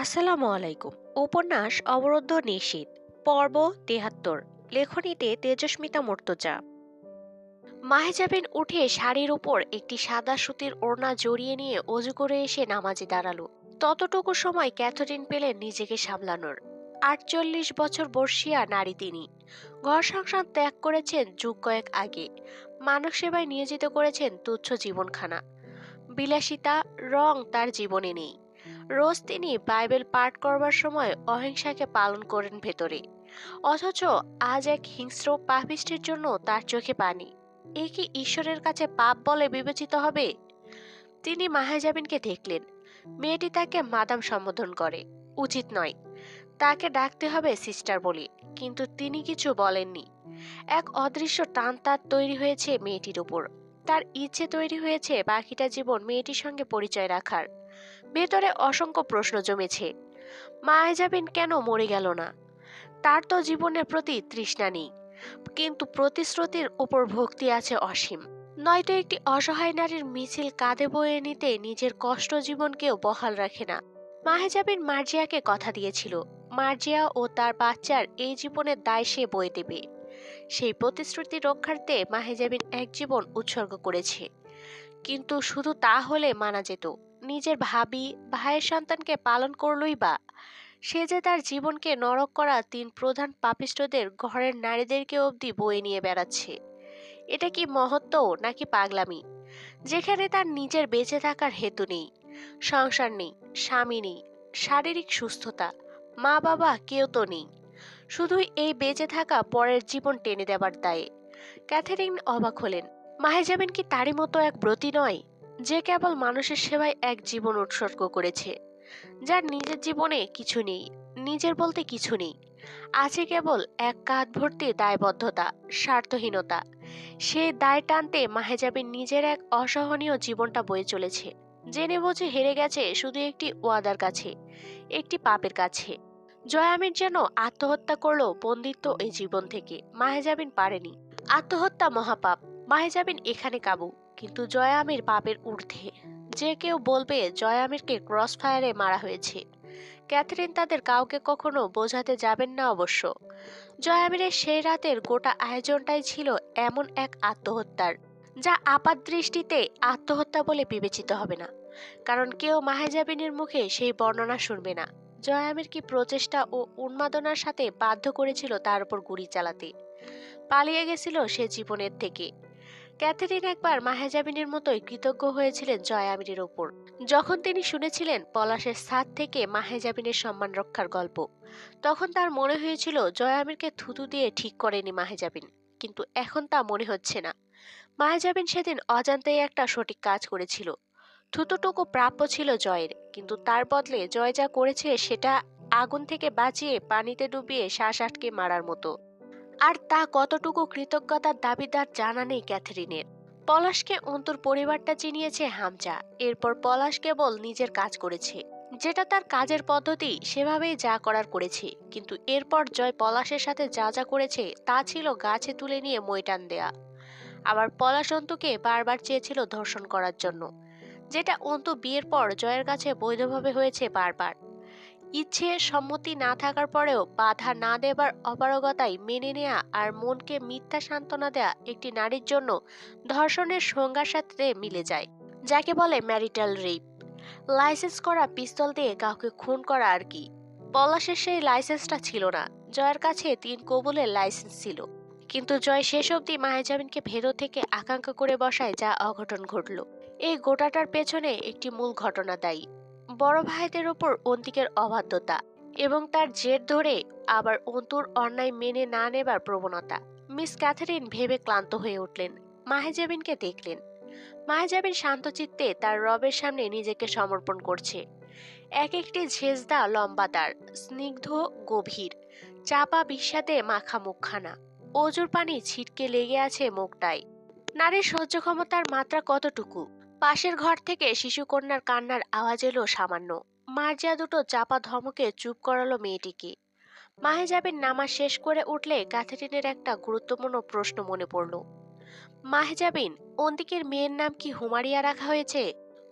আসসালামু আলাইকুম। উপন্যাস অবরুদ্ধ নিশীথ, পর্ব ৭৩। লেখনীতে তেজস্মিতা মুর্তজা। মাহেজাবিন উঠে শাড়ির উপর একটি সাদা সুতির ওড়না জড়িয়ে নিয়ে অজু করে এসে নামাজে দাঁড়ালো। ততটুকু সময় ক্যাথরিন পেলেন নিজেকে সামলানোর। ৪৮ বছর বর্ষীয়া নারী তিনি। ঘর সংসার ত্যাগ করেছেন যুগ কয়েক আগে। মানব সেবায় নিয়োজিত করেছেন তুচ্ছ জীবনখানা। বিলাসিতা, রং তার জীবনে নেই। রোজ তিনি বাইবেল পাঠ করবার সময় অহিংসাকে পালন করেন ভেতরে। অথচ আজ এক হিংস্র পাপিষ্টের জন্য তার চোখে পানি। এ কি ঈশ্বরের কাছে পাপ বলে বিবেচিত হবে? তিনি মাহেজাবিনকে দেখলেন। মেয়েটি তাকে মাদাম সম্বোধন করে। উচিত নয়, তাকে ডাকতে হবে সিস্টার বলে। কিন্তু তিনি কিছু বলেননি। এক অদৃশ্য টান তার তৈরি হয়েছে মেয়েটির উপর। তার ইচ্ছে তৈরি হয়েছে বাকিটা জীবন মেয়েটির সঙ্গে পরিচয় রাখার। ভেতরে অসংখ্য প্রশ্ন জমেছে। মাহেজাবিন কেন মরে গেল না? তার তো জীবনের প্রতি তৃষ্ণা নেই, কিন্তু প্রতিশ্রুতির উপর ভক্তি আছে অসীম। নয়তো একটি অসহায় নারীর মিছিল কাঁধে বয়ে নিতে নিজের কষ্ট জীবনকেও বহাল রাখে না। মাহেজাবিন মার্জিয়াকে কথা দিয়েছিল, মার্জিয়া ও তার বাচ্চার এই জীবনের দায় সে বয়ে দেবে। সেই প্রতিশ্রুতি রক্ষার্থে মাহেজাবিন এক জীবন উৎসর্গ করেছে। কিন্তু শুধু তা হলে মানা যেত। নিজের ভাবি, ভাইয়ের সন্তানকে পালন করলই বা। সে যে তার জীবনকে নরক করা তিন প্রধান পাপিষ্ঠদের ঘরের নারীদেরকে অবধি বয়ে নিয়ে বেড়াচ্ছে। এটা কি মহত্ব নাকি পাগলামি? যেখানে তার নিজের বেঁচে থাকার হেতু নেই, সংসার নেই, স্বামী নেই, শারীরিক সুস্থতা, মা বাবা কেউ তো নেই। শুধুই এই বেঁচে থাকা পরের জীবন টেনে দেবার দায়ে। ক্যাথারিন অবাক হলেন। মাহেজাবিন কি তারই মতো এক ব্রতী নয়, যে কেবল মানুষের সেবায় এক জীবন উৎসর্গ করেছে? যার নিজের জীবনে কিছু নেই, নিজের বলতে কিছু নেই। আছে কেবল এক কাঁধ ভর্তি দায়বদ্ধতা, স্বার্থহীনতা। সেই দায় টানতে মাহেজাবিন নিজের এক অসহনীয় জীবনটা বয়ে চলেছে। জেনে বুঝে হেরে গেছে শুধু একটি ওয়াদার কাছে, একটি পাপের কাছে। জয়ামির যেন আত্মহত্যা করলো বন্দিত্ব এই জীবন থেকে। মাহেজাবিন পারেনি। আত্মহত্যা মহাপাপ। মাহেজাবিন এখানে কাবু, কিন্তু জয়ামির পাপের ঊর্ধ্বে। যে কেউ বলবে জয়ামিরকে ক্রস ফায়ারে মারা হয়েছে। ক্যাথরিন তাদের কাউকে কখনো বোঝাতে যাবেন না অবশ্য। জয়ামিরের সেই রাতের গোটা আয়োজনটাই ছিল এমন এক আত্মহত্যার, যা আপাত দৃষ্টিতে আত্মহত্যা বলে বিবেচিত হবে না। কারণ কেউ মাহেজাবিনের মুখে সেই বর্ণনা শুনবে না। জয়ামির কি প্রচেষ্টা ও উন্মাদনার সাথে বাধ্য করেছিল তার উপর গুলি চালাতে? পালিয়ে গেছিল সে জীবনের থেকে। ক্যাথরিন একবার মাহেজাবিনের মতোই কৃতজ্ঞ হয়েছিলেন জয়ামিরের ওপর, যখন তিনি শুনেছিলেন পলাশের ছাদ থেকে মাহেজাবিনের সম্মান রক্ষার গল্প। তখন তার মনে হয়েছিল জয়ামিরকে থুতু দিয়ে ঠিক করেনি মাহেজাবিন। কিন্তু এখন তা মনে হচ্ছে না। মাহেজাবিন সেদিন অজান্তেই একটা সঠিক কাজ করেছিল। থুতুটুকু প্রাপ্য ছিল জয়ের, কিন্তু তার বদলে জয় যা করেছে সেটা আগুন থেকে বাঁচিয়ে পানিতে ডুবিয়ে শ্বাস আটকে মারার মতো। আর তা কতটুকু কৃতজ্ঞতার দাবিদার জানা নেই ক্যাথরিনের। পলাশকে অন্তর পরিবারটা চিনিয়েছে হামজা। এরপর পলাশ কেবল নিজের কাজ করেছে, যেটা তার কাজের পদ্ধতি, সেভাবেই যা করার করেছে। কিন্তু এরপর জয় পলাশের সাথে যা যা করেছে তা ছিল গাছে তুলে নিয়ে মইটান দেয়া। আবার পলাশ অন্তুকে বারবার চেয়েছিল ধর্ষণ করার জন্য, যেটা অন্তু বিয়ের পর জয়ের কাছে বৈধভাবে হয়েছে বারবার। ইচ্ছে সম্মতি না থাকার পরেও বাধা না দেবার অপারগতাই মেনে নেয়া আর মনকে মিথ্যা সান্ত্বনা দেয়া একটি নারীর জন্য ধর্ষণের সংজ্ঞার সাথে মিলে যায়, যাকে বলে ম্যারিটাল রেপ। লাইসেন্স করা পিস্তল দিয়ে কাউকে খুন করা আর কি। পলাশের সেই লাইসেন্সটা ছিল না। জয়ের কাছে ৩ কবুলের লাইসেন্স ছিল। কিন্তু জয় শেষ অবধি মাহেজাবিনকে ভেতর থেকে আকাঙ্ক্ষা করে বসায়, যা অঘটন ঘটল। এই গোটাটার পেছনে একটি মূল ঘটনা দায়ী। বড় ভাইদের ওপর অন্তিকের অবাধ্যতা এবং তার জের ধরে আবার অন্তুর অন্যায় মেনে না নেবার প্রবণতা। মিস ক্যাথারিন ভেবে ক্লান্ত হয়ে উঠলেন। মাহেজাবিনকে দেখলেন। মাহেজাবিন শান্তচিত্তে তার রবের সামনে নিজেকে সমর্পণ করছে। এক একটি ঝেঁজদা লম্বাদার, স্নিগ্ধ, গভীর, চাপা বিস্বাদে মাখা মুখখানা। অজুর পানি ছিটকে লেগে আছে মুখটায়। নারীর সহ্য ক্ষমতার মাত্রা কতটুকু? পাশের ঘর থেকে শিশুকন্যার কান্নার আওয়াজ এলো সামান্য। মার্জিয়া দুটো চাপা ধমকে চুপ করালো মেয়েটিকে। মাহেজাবিন নামাজ শেষ করে উঠলে ক্যাথরিনের একটা গুরুত্বপূর্ণ প্রশ্ন মনে পড়ল। মাহেজাবিন, অন্তিকের মেয়ের নাম কি হুমারিয়া রাখা হয়েছে?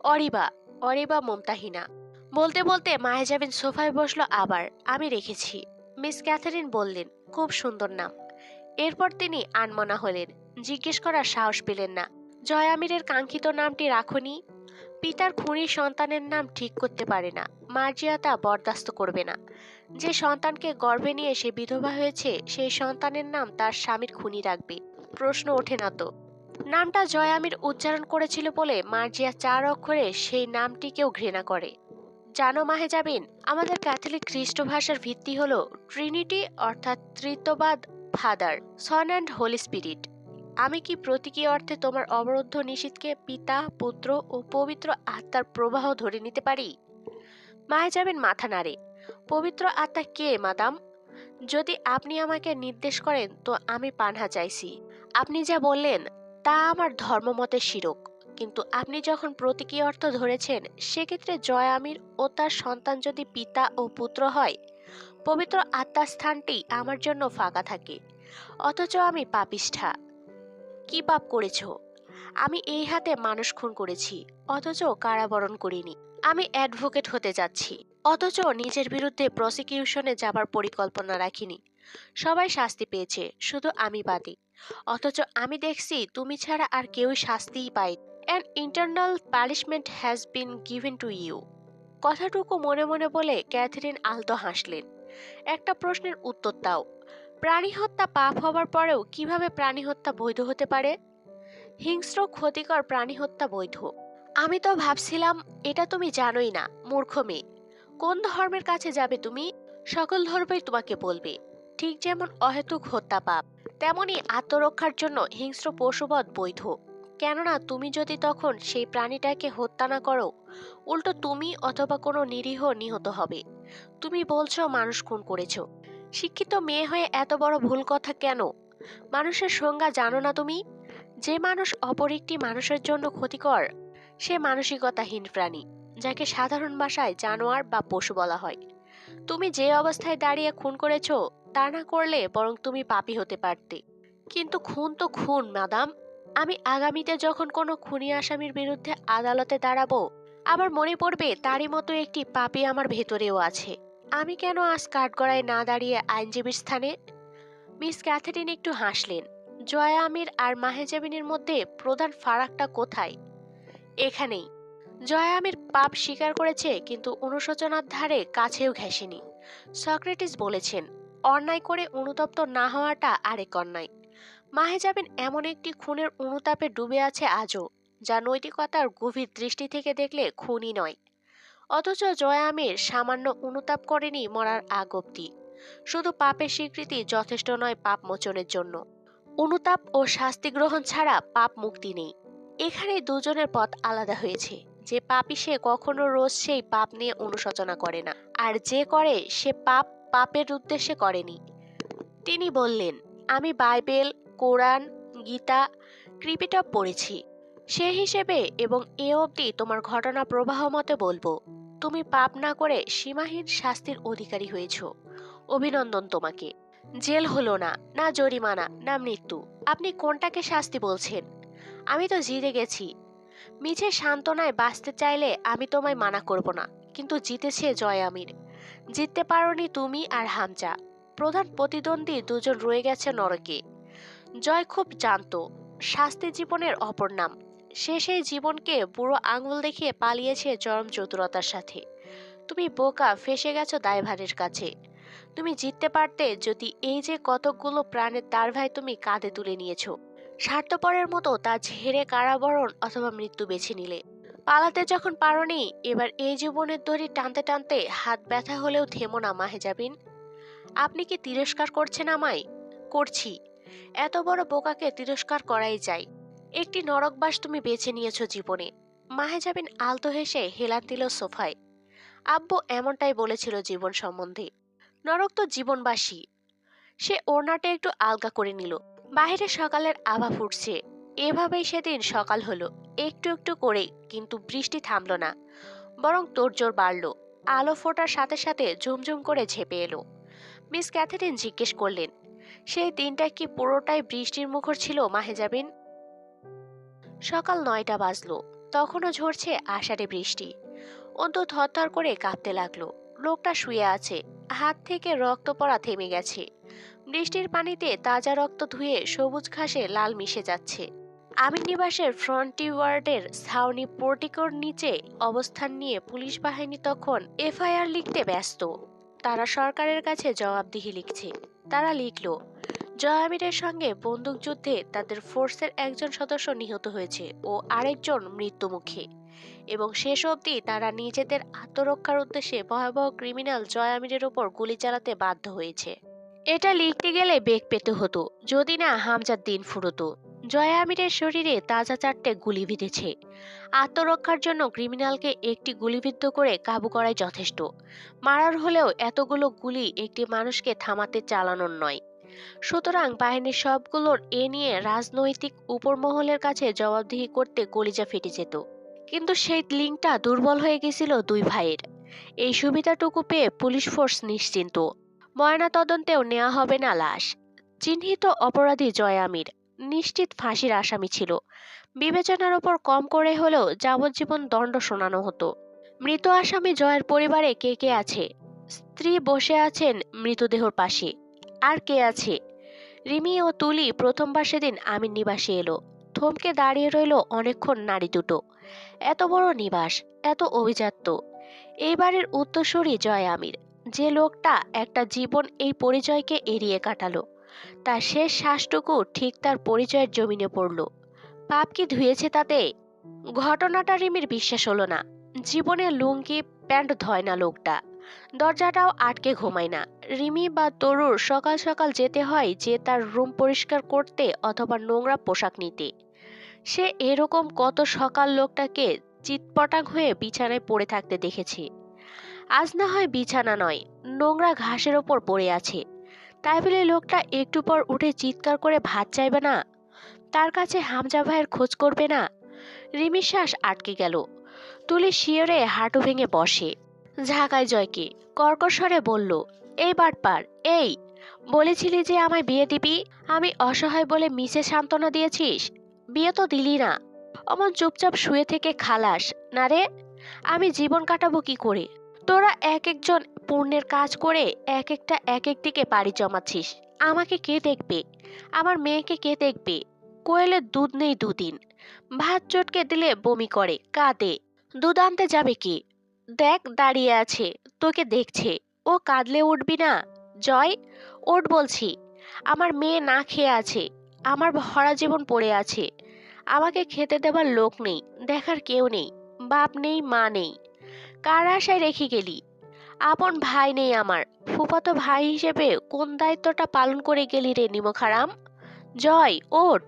অরিবা, অরিবা মুমতাহিনা। বলতে বলতে মাহেজাবিন সোফায় বসলো আবার। আমি রেখেছি। মিস ক্যাথারিন বললেন, খুব সুন্দর নাম। এরপর তিনি আনমনা হলেন। জিজ্ঞেস করার সাহস পেলেন না, জয় আমিরের কাঙ্ক্ষিত নামটি রাখনি? পিতার খুনি সন্তানের নাম ঠিক করতে পারে না, মার্জিয়া তা বরদাস্ত করবে না। যে সন্তানকে গর্ভে নিয়ে সে বিধবা হয়েছে, সেই সন্তানের নাম তার স্বামীর খুনি রাখবে? প্রশ্ন ওঠে না তো। নামটা জয় আমির উচ্চারণ করেছিল বলে মার্জিয়া 4 অক্ষরে সেই নামটিকেও ঘৃণা করে। জানো মাহেজাবিন, আমাদের ক্যাথলিক খ্রিস্ট ভাষার ভিত্তি হলো ট্রিনিটি, অর্থাৎ ত্রিত্ববাদ, father, son and holy spirit. আমি কি প্রতীকী অর্থে তোমার অবরুদ্ধ নিষিদ্ধকে পিতা, পুত্র ও পবিত্র আত্মার প্রবাহ ধরে নিতে পারি? মাহেজাবিন মাথা নাড়ে। পবিত্র আত্মা কে মাদাম? যদি আপনি আমাকে নির্দেশ করেন তো আমি পানহা চাইছি। আপনি যা বললেন তা আমার ধর্মমতের শিরক। কিন্তু আপনি যখন প্রতীকী অর্থ ধরেছেন, সেক্ষেত্রে জয় আমির ও তার সন্তান যদি পিতা ও পুত্র হয়, পবিত্র আত্মার স্থানটি আমার জন্য ফাঁকা থাকে। অথচ আমি পাপিষ্ঠা। কি পাপ করেছ? আমি এই হাতে মানুষ খুন করেছি, অথচ কারাবরণ করিনি। আমি অ্যাডভোকেট হতে যাচ্ছি, অথচ নিজের বিরুদ্ধে প্রসিকিউশনে যাবার পরিকল্পনা রাখিনি। সবাই শাস্তি পেয়েছে, শুধু আমি বাদী। অথচ আমি দেখছি তুমি ছাড়া আর কেউই শাস্তিই পায়। An internal punishment has been given to you. কথাটুকু মনে মনে বলে ক্যাথরিন আলতো হাসলেন। একটা প্রশ্নের উত্তর দাও। প্রাণী হত্যা পাপ হবার পরেও কিভাবে প্রাণী হত্যা বৈধ হতে পারে? হিংস্র ক্ষতিকর প্রাণী হত্যা বৈধ। আমি তো ভাবছিলাম এটা তুমি জানোই না, মূর্খ মেয়ে। কোন ধর্মের কাছে যাবে তুমি? সকল ধর্মই তোমাকে বলবে, ঠিক যেমন অহেতুক হত্যা পাপ, তেমনি আত্মরক্ষার জন্য হিংস্র পশুবধ বৈধ। কেননা তুমি যদি তখন সেই প্রাণীটাকে হত্যা না করো, উল্টো তুমি অথবা কোনো নিরীহ নিহত হবে। তুমি বলছো মানুষ খুন করেছো। শিক্ষিত মেয়ে হয়ে এত বড় ভুল কথা কেন? মানুষের সংজ্ঞা জানো না তুমি? যে মানুষ অপর একটি মানুষের জন্য ক্ষতিকর, সে মানসিকতাহীন প্রাণী, যাকে সাধারণ ভাষায় জানোয়ার বা পশু বলা হয়। তুমি যে অবস্থায় দাঁড়িয়ে খুন করেছো, তা না করলে বরং তুমি পাপী হতে পারতে। কিন্তু খুন তো খুন মাদাম। আমি আগামীতে যখন কোনো খুনি আসামির বিরুদ্ধে আদালতে দাঁড়াবো, আবার মনে পড়বে তারই মতো একটি পাপী আমার ভেতরেও আছে। আমি কেন আজ কাঠগড়ায় না দাঁড়িয়ে আইনজীবীর স্থানে? মিস ক্যাথারিন একটু হাসলেন। জয়া আমির আর মাহেজাবিনের মধ্যে প্রধান ফারাকটা কোথায়? এখানেই। জয়া আমির পাপ স্বীকার করেছে, কিন্তু অনুশোচনার ধারে কাছেও ঘেঁষেনি। সক্রেটিস বলেছেন, অন্যায় করে অনুতপ্ত না হওয়াটা আরেক অন্যায়। মাহেজাবিন এমন একটি খুনের অনুতাপে ডুবে আছে আজও, যা নৈতিকতার গভীর দৃষ্টি থেকে দেখলে খুনই নয়। অথচ জয়া আমির সামান্য অনুতাপ করেনি মরার আগ অব্দি। শুধু পাপের স্বীকৃতি যথেষ্ট নয় পাপ মোচনের জন্য। অনুতাপ ও শাস্তি গ্রহণ ছাড়া পাপ মুক্তি নেই। এখানে দুজনের পথ আলাদা হয়েছে। যে পাপী সে কখনো রোজ সেই পাপ নিয়ে অনুশোচনা করে না, আর যে করে সে পাপ পাপের উদ্দেশ্যে করেনি। তিনি বললেন, আমি বাইবেল, কোরআন, গীতা, ত্রিপিটক পড়েছি। সে হিসেবে এবং এ অবধি তোমার ঘটনা প্রবাহ মতে বলবো, তুমি পাপ না করে সীমাহীন শাস্তির অধিকারী হয়েছ। অভিনন্দন তোমাকে। জেল হলো না, না জরিমানা, না মৃত্যু। আপনি কোনটাকে শাস্তি বলছেন? আমি তো জিতে গেছি। মিছে সান্ত্বনায় বাঁচতে চাইলে আমি তোমায় মানা করব না, কিন্তু জিতেছে জয় আমির। জিততে পারোনি তুমি আর হামজা। প্রধান প্রতিদ্বন্দ্বী দুজন রয়ে গেছে নরকে। জয় খুব জানতো শাস্তি জীবনের অপর নাম। সে সেই জীবনকে বুড়ো আঙুল দেখিয়ে পালিয়েছে চরম চতুরতার সাথে। তুমি বোকা, ফেসে গেছো দায়ভারের কাছে। তুমি জিততে পারতে যদি এই যে কতকগুলো প্রাণের দায়ভার তুমি কাঁধে তুলে নিয়েছো। স্বার্থপরের মতো তা ঝেড়ে কারাবরণ অথবা মৃত্যু বেছে নিলে। পালাতে যখন পারোনি, এবার এই জীবনের দড়ি টানতে টানতে হাত ব্যথা হলেও থেমো না মাহেজাবিন। আপনি কি তিরস্কার করছেন আমায়? করছি। এত বড় বোকাকে তিরস্কার করাই যায়। একটি নরকবাস তুমি বেছে নিয়েছো জীবনে। মাহেজাবিন আলতো হেসে হেলান দিল সোফায়। আব্বু এমনটাই বলেছিল জীবন সম্বন্ধে। নরক তো জীবনবাসী। সে ওড়নাটা একটু আলগা করে নিল। বাহিরে সকালের আভা ফুটছে। এভাবেই সেদিন সকাল হলো, একটু একটু করে, কিন্তু বৃষ্টি থামল না, বরং তোড়জোড় বাড়ল। আলো ফোটার সাথে সাথে ঝুমঝুম করে ঝেঁপে এলো। মিস ক্যাথারিন জিজ্ঞেস করলেন, সেই দিনটা কি পুরোটাই বৃষ্টির মুখর ছিল মাহেজাবিন? সকাল 9টা বাজলো। তখনও ঝরছে আষাঢ়ে বৃষ্টি। অন্তু থরথর করে কাঁপতে লাগলো। লোকটা শুয়ে আছে, হাত থেকে রক্ত পড়া থেমে গেছে। বৃষ্টির পানিতে তাজা রক্ত ধুয়ে সবুজ ঘাসে লাল মিশে যাচ্ছে। আমিন নিবাসের ফ্রন্টি ওয়ার্ডের ছাউনি পোর্টিকোর নিচে অবস্থান নিয়ে পুলিশ বাহিনী তখন এফআইআর লিখতে ব্যস্ত। তারা সরকারের কাছে জবাবদিহি লিখছে। তারা লিখল, জয় আমিরের সঙ্গে বন্দুকযুদ্ধে তাদের ফোর্সের একজন সদস্য নিহত হয়েছে ও আরেকজন মৃত্যুমুখে, এবং শেষ অবধি তারা নিজেদের আত্মরক্ষার উদ্দেশ্যে ভয়াবহ ক্রিমিনাল জয় আমিরের ওপর গুলি চালাতে বাধ্য হয়েছে। এটা লিখতে গেলে বেগ পেতে হতো, যদি না হামজার দিন ফুরতো। জয় আমিরের শরীরে তাজা 4টে গুলি বিঁধেছে। আত্মরক্ষার জন্য ক্রিমিনালকে একটি গুলিবিদ্ধ করে কাবু করাই যথেষ্ট। মারার হলেও এতগুলো গুলি একটি মানুষকে থামাতে চালানোর নয়। সুতরাং বাহিনীর সবগুলোর এ নিয়ে রাজনৈতিক উপরমহলের কাছে জবাবদিহি করতে কলিজা ফেটে যেত। কিন্তু সেই লিঙ্কটা দুর্বল হয়ে গেছিল দুই ভাইয়ের। এই সুবিধাটুকু পেয়ে পুলিশ ফোর্স নিশ্চিন্ত। ময়না তদন্তেও নেওয়া হবে না লাশ। চিহ্নিত অপরাধী জয় আমির, নিশ্চিত ফাঁসির আসামি ছিল। বিবেচনার ওপর কম করে হলেও যাবজ্জীবন দণ্ড শোনানো হতো। মৃত আসামি জয়ের পরিবারে কে কে আছে? স্ত্রী বসে আছেন মৃতদেহর পাশে। আর কে আছে? রিমি ও তুলি প্রথমবার সেদিন আমিন নিবাসে এলো। থমকে দাঁড়িয়ে রইল অনেকক্ষণ নারী দুটো। এত বড় নিবাস, এত অভিজাত্য। এইবারের উত্তরসূরি জয় আমির, যে লোকটা একটা জীবন এই পরিচয়কে এড়িয়ে কাটালো, তার শেষ শ্বাসটুকু ঠিক তার পরিচয়ের জমিনে পড়ল। পাপ কি ধুয়েছে তাতে? ঘটনাটা রিমির বিশ্বাস হলো না। জীবনে লুঙ্গি প্যান্ট ধয় না লোকটা, দরজাটাও আটকে ঘুমায় না। রিমি বা তরুর সকাল সকাল যেতে হয় যে তার রুম পরিষ্কার করতে অথবা নোংরা পোশাক নিতে। সে এরকম কত সকাল লোকটাকে চিৎপটাং হয়ে বিছানায় পড়ে থাকতে দেখেছে। আজ না হয় বিছানা নয়, নোংরা ঘাসের ওপর পড়ে আছে। তাই বলে লোকটা একটু পর উঠে চিৎকার করে ভাত চাইবে না? তার কাছে হামজা ভাইয়ের খোঁজ করবে না? রিমির শ্বাস আটকে গেল। তুলি শিয়রে হাঁটু ভেঙে বসে। ঝাঁকায় জয়কে কর্কশরে বলল, এই বাটপার, এই বলেছিলি যে আমায় বিয়ে দিবি, আমি অসহায় বলে মিছে সান্ত্বনা দিয়েছিস, বিয়ে তো দিলি না। অমন চুপচাপ শুয়ে থেকে খালাস না রে। আমি জীবন কাটাবো কি করে? তোরা এক একজন পুণ্যের কাজ করে এক একটা এক এক দিকে পাড়ি জমাচ্ছিস। আমাকে কে দেখবে? আমার মেয়েকে কে দেখবে? কোয়েলের দুধ নেই দুদিন, ভাত চটকে দিলে বমি করে, কাঁদে। দুধ আনতে যাবে কি? দেখ দাঁড়িয়ে আছে, তোকে দেখছে। ও কাঁদলে উঠবি না? জয়, ওঠ বলছি। আমার মেয়ে না খেয়ে আছে, আমার ভরা জীবন পড়ে আছে। আমাকে খেতে দেবার লোক নেই, দেখার কেউ নেই, বাপ নেই, মা নেই। কার আশায় রেখে গেলি? আপন ভাই নেই আমার, ফুফাতো ভাই হিসেবে কোন দায়িত্বটা পালন করে গেলি রে নিমখারাম? জয়, ওঠ।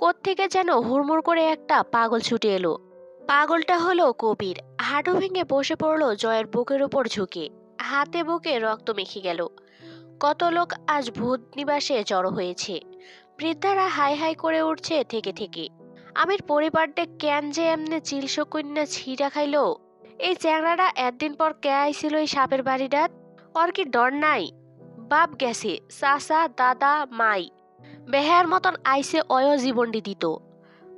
কোত্থেকে যেন হুড়মুড় করে একটা পাগল ছুটে এলো। পাগলটা হলো কবির। হাঁটু ভেঙে বসে পড়লো জয়ের বুকের উপর ঝুঁকে। হাতে বুকে রক্ত মেখে গেল। কত লোক আজ ভূত নিবাসে জড়ো হয়েছে। বৃদ্ধারা হাই হাই করে উঠছে থেকে থেকে। আমির পরিবারটা কেন যে এমনি চিলসকন্যা ছিঁড়া খাইলো? এই চ্যাংড়াটা একদিন পর কে আইছিল এই সাপের বাড়িটাত? ওর কি ডর নাই? বাপ গেছে, চাচা, দাদা, মাই বেহার মতন আইসে অয় জীবনটি দিত।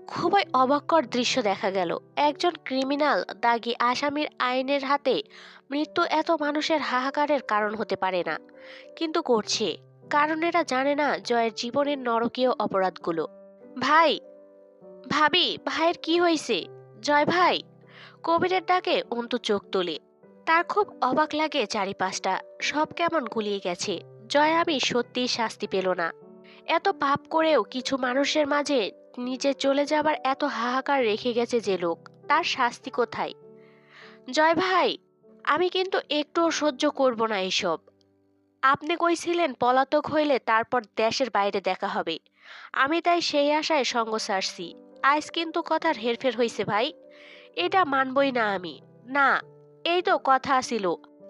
খুবই অবাককর দৃশ্য দেখা গেল। একজন ক্রিমিনাল দাগী আসামির আইনের হাতে মৃত্যু এত মানুষের হাহাকারের কারণ হতে পারে না, কিন্তু করছে। কারণ এরা জানে না জয়ের জীবনের নরকীয় অপরাধগুলো। ভাই, ভাবি, ভাইয়ের কি হয়েছে? জয় ভাই। কবিরের ডাকে অন্তু চোখ তোলে। তার খুব অবাক লাগে চারিপাশটা, সব কেমন গুলিয়ে গেছে। জয় আমি সত্যিই শাস্তি পেল না। এত পাপ করেও কিছু মানুষের মাঝে নিজে চলে যাবার এত হাহাকার রেখে গেছে যে লোক, তার শাস্তি কোথায়? জয় ভাই, আমি কিন্তু একটুও সহ্য করব না এসব। আপনি কইছিলেন পলাতক হইলে তারপর দেশের বাইরে দেখা হবে। আমি তাই সেই আশায় সঙ্গ ছাড়ছি। আজ কিন্তু কথার হেরফের হইছে ভাই, এটা মানবই না আমি। না, এই তো কথা ছিল।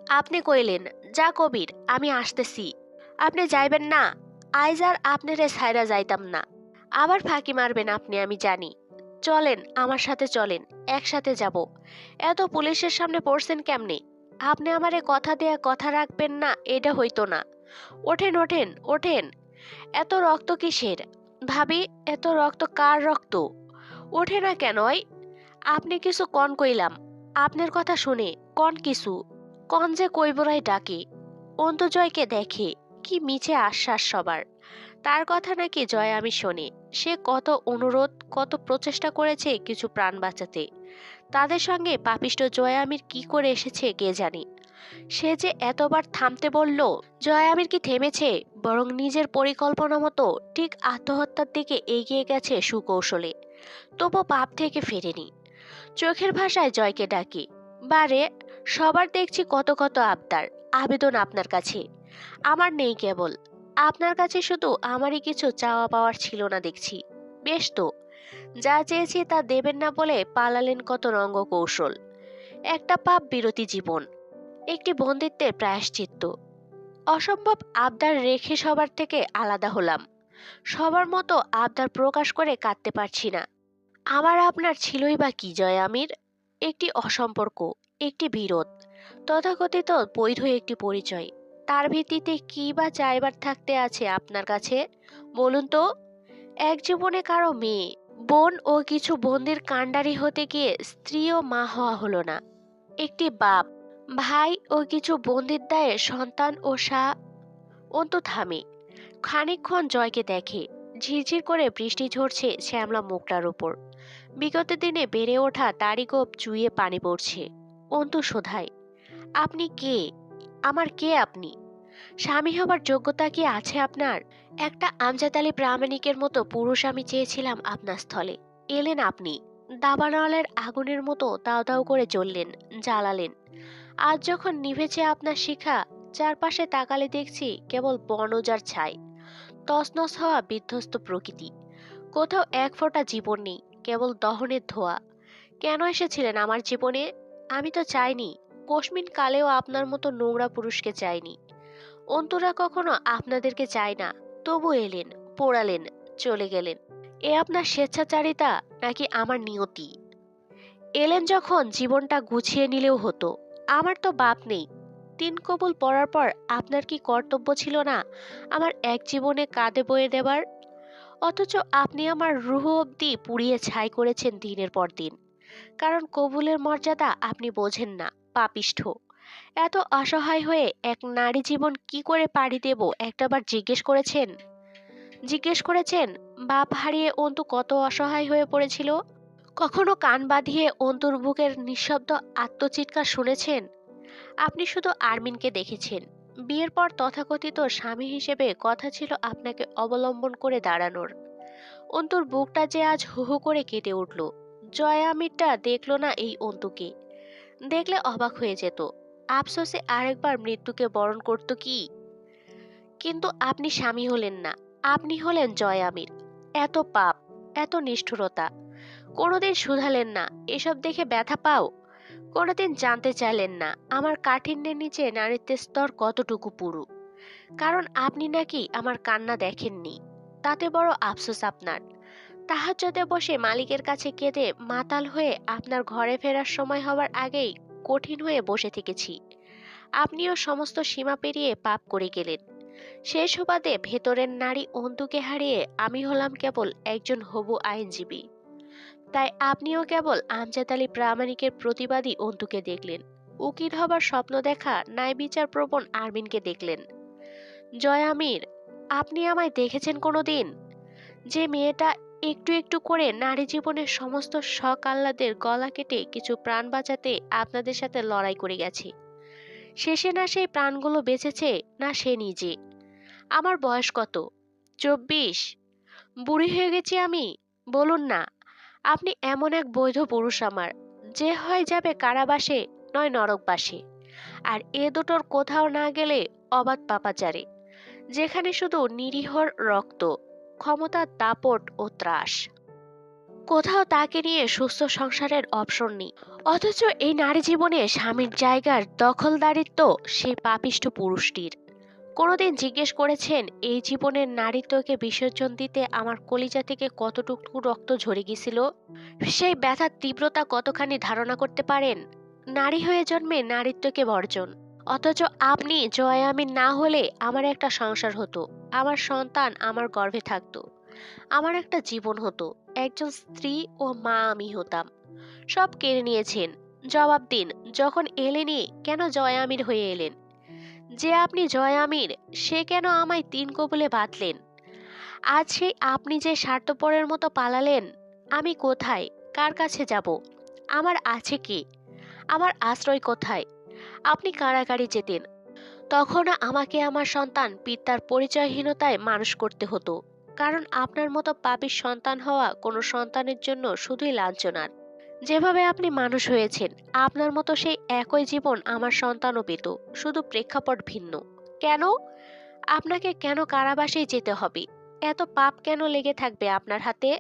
আপনি কইলেন, যা কবির, আমি আসতেছি। আপনি যাইবেন না? আইজ আর আপনারে ছাইরা যাইতাম না। আবার ফাঁকি মারবেন আপনি, আমি জানি। চলেন, আমার সাথে চলেন, একসাথে যাব। এত পুলিশের সামনে পড়ছেন কেমনে? আপনি আমারে কথা দেয়া কথা রাখবেন না, এটা হইতো না। ওঠেন ওঠেন ওঠেন। এত রক্ত কিসের? ভাবি, এত রক্ত কার রক্ত? ওঠে না কেন? আপনি কিছু কন কইলাম। আপনার কথা শুনে কন কিছু, কন যে কৈবরাই ডাকে। অন্তু জয়কে দেখে, কি মিছে আশ্বাস সবার। তার কথা নাকি জয় আমি শোনে। সে কত অনুরোধ, কত প্রচেষ্টা করেছে কিছু প্রাণ বাঁচাতে। তাদের সঙ্গে পাপিষ্ঠ জয় আমির কি করে এসেছে কে জানি। সে যে এতবার থামতে বলল, জয় আমির কি থেমেছে, বরং নিজের পরিকল্পনা মতো ঠিক আত্মহত্যার দিকে এগিয়ে গেছে সুকৌশলে। তবু পাপ থেকে ফেরেনি। চোখের ভাষায় জয়কে ডাকে, বারে সবার দেখছি কত কত আবদার, আবেদন আপনার কাছে। আমার নেই কেবল, আপনার কাছে শুধু আমারই কিছু চাওয়া পাওয়ার ছিল না দেখছি। বেশ তো, যা চেয়েছি তা দেবেন না বলে পালালেন কত রঙ্গ কৌশল। একটা পাপ বিরতি জীবন, একটি বন্দিত্বের প্রায়শ্চিত্ত। অসম্ভব আবদার রেখে সবার থেকে আলাদা হলাম। সবার মতো আবদার প্রকাশ করে কাঁদতে পারছি না। আমার আপনার ছিলই বা কি জয় আমির? একটি অসম্পর্ক, একটি বিরোধ, তথাকথিত বৈধ একটি পরিচয়। তার ভিত্তিতে কি বা চাইবার থাকতে আছে আপনার কাছে, বলুন তো? এক জীবনে কারো মেয়ে, বোন ও কিছু বন্দির কাণ্ডারি হতে গিয়ে স্ত্রী ও মা হওয়া হলো না। একটি বাপ, ভাই ও কিছু বন্দির দায়ে সন্তান ও অন্তু থামে। খানিকক্ষণ জয়কে দেখে। ঝিরঝির করে বৃষ্টি ঝরছে শ্যামলা মুখটার উপর। বিগত দিনে বেড়ে ওঠা তারই গোপ চুইয়ে পানি পড়ছে। অন্তু শোধায়, আপনি কে? আমার কে আপনি? স্বামী হবার যোগ্যতা কি আছে আপনার? একটা আমজাদ আলী প্রামাণিকের মতো পুরুষ আমি চেয়েছিলাম আপনার স্থলে। এলেন আপনি, দাবানলের আগুনের মতো দাও দাও করে জ্বললেন, জ্বালালেন। আজ যখন নিভেছে আপনার শিখা, চারপাশে তাকালে দেখছি কেবল বনজার ছাই, তছনছ হওয়া বিধ্বস্ত প্রকৃতি। কোথাও এক ফোঁটা জীবন নেই, কেবল দহনের ধোঁয়া। কেন এসেছিলেন আমার জীবনে? আমি তো চাইনি, কোশমিন কালেও আপনার মতো নোংরা পুরুষকে চাইনি। অন্তরা কখনো আপনাদেরকে চায় না, তবু এলেন, পোড়ালেন, চলে গেলেন। এ আপনার স্বেচ্ছাচারিতা নাকি আমার নিয়তি? এলেন যখন জীবনটা গুছিয়ে নিলেও হতো। আমার তো বাপ নেই। তিন কবুল পড়ার পর আপনার কি কর্তব্য ছিল না আমার এক জীবনে কাঁধে বয়ে দেবার? অথচ আপনি আমার রুহ অবধি পুড়িয়ে ছাই করেছেন দিনের পর দিন। কারণ কবুলের মর্যাদা আপনি বোঝেন না, পাপিষ্ঠ। এত অসহায় হয়ে এক নারী জীবন কি করে পাড়ি দেব একটাবার জিজ্ঞেস করেছেন? জিজ্ঞেস করেছেন বাপ হারিয়ে অন্তু কত অসহায় হয়ে পড়েছিল? কখনো কান বাঁধিয়ে অন্তুর বুকের নিঃশব্দ আত্মচিৎকার শুনেছেন? আপনি শুধু আরমিনকে দেখেছেন। বিয়ের পর তথাকথিত স্বামী হিসেবে কথা ছিল আপনাকে অবলম্বন করে দাঁড়ানোর। অন্তুর বুকটা যে আজ হু হু করে কেটে উঠল। জয় আমিরটা দেখল না এই অন্তুকে। দেখলে অবাক হয়ে যেত, আফসোসে আরেকবার মৃত্যুকে বরণ করত কি। কিন্তু আপনি স্বামী হলেন না, আপনি হলেন জয় আমির। এত পাপ, এত নিষ্ঠুরতা, কোনোদিন শুধালেন না এসব দেখে ব্যথা পাও? কোনোদিন জানতে চাইলেন না আমার কাঠিন্যের নিচে নারীত্বের স্তর কতটুকু পুরু? কারণ আপনি নাকি আমার কান্না দেখেননি। তাতে বড় আফসোস আপনার। তাহাজ্জুদে বসে মালিকের কাছে কেঁদে মাতাল হয়ে আপনার ঘরে ফেরার সময় হবার আগেই কঠিন হয়ে বসে থেকেছি। আপনিও সমস্ত সীমা পেরিয়ে পাপ করে গেলেন। সেই সুবাদে ভেতরের নারী অন্তুকে হারিয়ে আমি হলাম কেবল একজন হবু আইনজীবী। তাই আপনিও কেবল আমজাদ আলী প্রামাণিকের প্রতিবাদী অন্তুকে দেখলেন। উকিল হবার স্বপ্ন দেখা ন্যায় বিচার প্রবণ আরমিনকে দেখলেন। জয় আমির, আপনি আমায় দেখেছেন কোনোদিন? যে মেয়েটা একটু একটু করে নারী জীবনের সমস্ত শখ আহ্লাদের গলা কেটে কিছু প্রাণ বাঁচাতে আপনাদের সাথে লড়াই করে গেছে। শেষে না সেই প্রাণগুলো বেঁচেছে, না সে নিজে। আমার বয়স কত? 24? বুড়ি হয়ে গেছি আমি? বলুন না। আপনি এমন এক বৈধ পুরুষ আমার, যে হয় যাবে কারাবাসে, নয় নরকবাসে। আর এ দুটোর কোথাও না গেলে অবাধ পাপাচারে, যেখানে শুধু নিরীহর রক্ত, ক্ষমতার দাপট ও ত্রাস। কোথাও তাকে নিয়ে সুস্থ সংসারের অপশন নেই। অথচ এই নারী জীবনে স্বামীর জায়গার দখলদারিত্ব সেই পাপিষ্ঠ পুরুষটির। কোনোদিন জিজ্ঞেস করেছেন এই জীবনের নারীত্বকে বিসর্জন দিতে আমার কলিজা থেকে কতটুকু রক্ত ঝরে গিয়েছিল? সেই ব্যথার তীব্রতা কতখানি ধারণা করতে পারেন? নারী হয়ে জন্মে নারীত্বকে বর্জন। অথচ আপনি জয় আমিন না হলে আমার একটা সংসার হতো, আমার সন্তান আমার গর্ভে থাকতো, আমার একটা জীবন হতো, একজন স্ত্রী ও মা আমি হতাম। সব কেড়ে নিয়েছেন। জবাব দিন, যখন এলেনই কেন জয় আমির হয়ে এলেন? যে আপনি জয় আমির, সে কেন আমায় তিন কবুলে বাঁধলেন? আজ সেই আপনি যে স্বার্থপরের মতো পালালেন। আমি কোথায়, কার কাছে যাব? আমার আছে কি? আমার আশ্রয় কোথায়? আপনি কারাগারে যেতেন, তখন আমাকে আমার সন্তান পিতার পরিচয়হীনতায় মানুষ করতে হতো। কারণ আপনার মতো পাপীর সন্তান হওয়া কোনো সন্তানের জন্য শুধুই লাঞ্ছনার। যেভাবে আপনি মানুষ হয়েছেন, আপনার মতো সেই একই জীবন আমার সন্তানও পেত, শুধু প্রেক্ষাপট ভিন্ন। কেন? আপনাকে কেন কারাবাসেই যেতে হবে? এত পাপ কেন লেগে থাকবে আপনার হাতে?